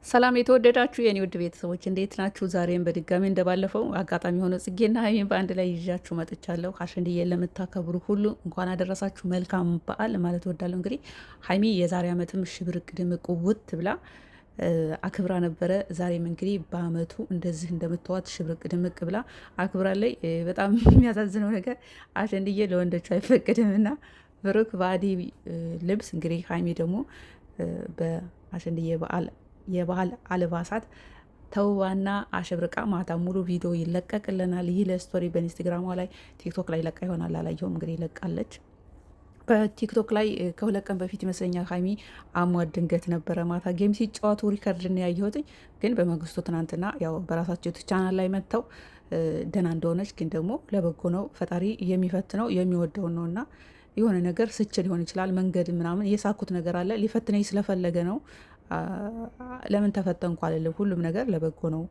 ሰላም የተወደዳችሁ የኔ ውድ ቤተሰቦች እንዴት ናችሁ? ዛሬም በድጋሚ እንደባለፈው አጋጣሚ ሆኖ ጽጌና ሀይሚን በአንድ ላይ ይዣችሁ መጥቻለሁ። አሸንድዬን ለምታከብሩ ሁሉ እንኳን አደረሳችሁ መልካም በዓል ማለት ወዳለሁ። እንግዲህ ሀይሚ የዛሬ ዓመትም ሽብርቅ ድምቅ ውት ብላ አክብራ ነበረ። ዛሬም እንግዲህ በአመቱ እንደዚህ እንደምትዋት ሽብርቅ ድምቅ ብላ አክብራለች። በጣም የሚያሳዝነው ነገር አሸንድዬ ለወንዶቹ አይፈቅድም እና ብሩክ በአዲ ልብስ እንግዲህ ሀይሚ ደግሞ በአሸንድዬ በዓል የባህል አልባሳት ተውባና አሸብርቃ ማታ ሙሉ ቪዲዮ ይለቀቅልናል። ይህ ለስቶሪ በኢንስታግራሟ ላይ ቲክቶክ ላይ ለቃ ይሆናል አላየሁም፣ እንግዲህ ይለቃለች። በቲክቶክ ላይ ከሁለት ቀን በፊት ይመስለኛል ሀይሚ አሟት ድንገት ነበረ ማታ ጌም ሲጫወቱ ሪከርድ ነው ያየሁት። ግን በመንግስቱ ትናንትና ያው በራሳቸው ቻናል ላይ መጥተው ደህና እንደሆነች ግን ደግሞ ለበጎ ነው ፈጣሪ የሚፈትነው የሚወደውን ነው እና የሆነ ነገር ስችል ሊሆን ይችላል መንገድ ምናምን የሳኩት ነገር አለ ሊፈትነኝ ስለፈለገ ነው ለምን ተፈተንኩ አልልም። ሁሉም ነገር ለበጎ ነው።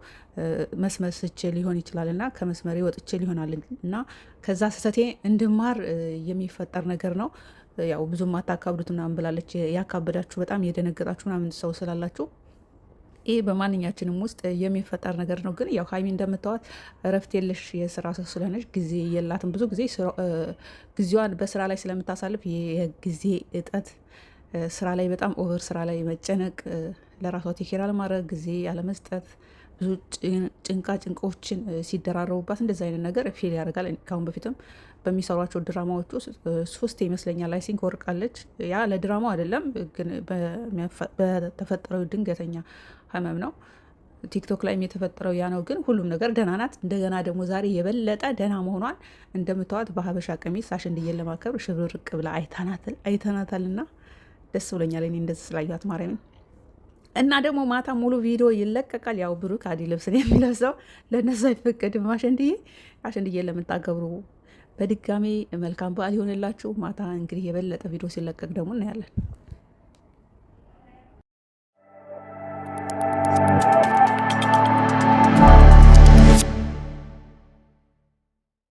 መስመር ስቼ ሊሆን ይችላል እና ከመስመሬ ወጥቼ ሊሆናል እና ከዛ ስህተቴ እንድማር የሚፈጠር ነገር ነው። ያው ብዙም አታካብዱት ምናምን ብላለች። ያካበዳችሁ በጣም የደነገጣችሁ ምናምን ሰው ስላላችሁ ይህ በማንኛችንም ውስጥ የሚፈጠር ነገር ነው። ግን ያው ሀይሚ እንደምታዋት እረፍት የለሽ የስራ ሰው ስለሆነች ጊዜ የላትም። ብዙ ጊዜ ጊዜዋን በስራ ላይ ስለምታሳልፍ የጊዜ እጠት ስራ ላይ በጣም ኦቨር ስራ ላይ መጨነቅ፣ ለራሷ ቴኬር አለማድረግ፣ ጊዜ ያለመስጠት፣ ብዙ ጭንቆችን ሲደራረቡባት እንደዚህ አይነት ነገር ፌል ያደርጋል። ካሁን በፊትም በሚሰሯቸው ድራማዎች ውስጥ 3 ይመስለኛል አይሲንክ ወርቃለች። ያ ለድራማው አይደለም ግን በተፈጠረው ድንገተኛ ህመም ነው። ቲክቶክ ላይ የተፈጠረው ያ ነው። ግን ሁሉም ነገር ደህና ናት። እንደገና ደግሞ ዛሬ የበለጠ ደህና መሆኗን እንደምታዋት በሀበሻ ቀሚስ አሸንድዬን ለማከብር ሽብርቅ ብላ አይተናታልና ደስ ብሎኛል። እኔ እንደዚህ ስላየኋት ማርያምን እና ደግሞ ማታ ሙሉ ቪዲዮ ይለቀቃል። ያው ብሩክ አዲ ልብስን የሚለብሰው ለእነሱ አይፈቀድም። አሸንድዬን ለምታከብሩ በድጋሚ መልካም በዓል ይሆንላችሁ። ማታ እንግዲህ የበለጠ ቪዲዮ ሲለቀቅ ደግሞ እናያለን።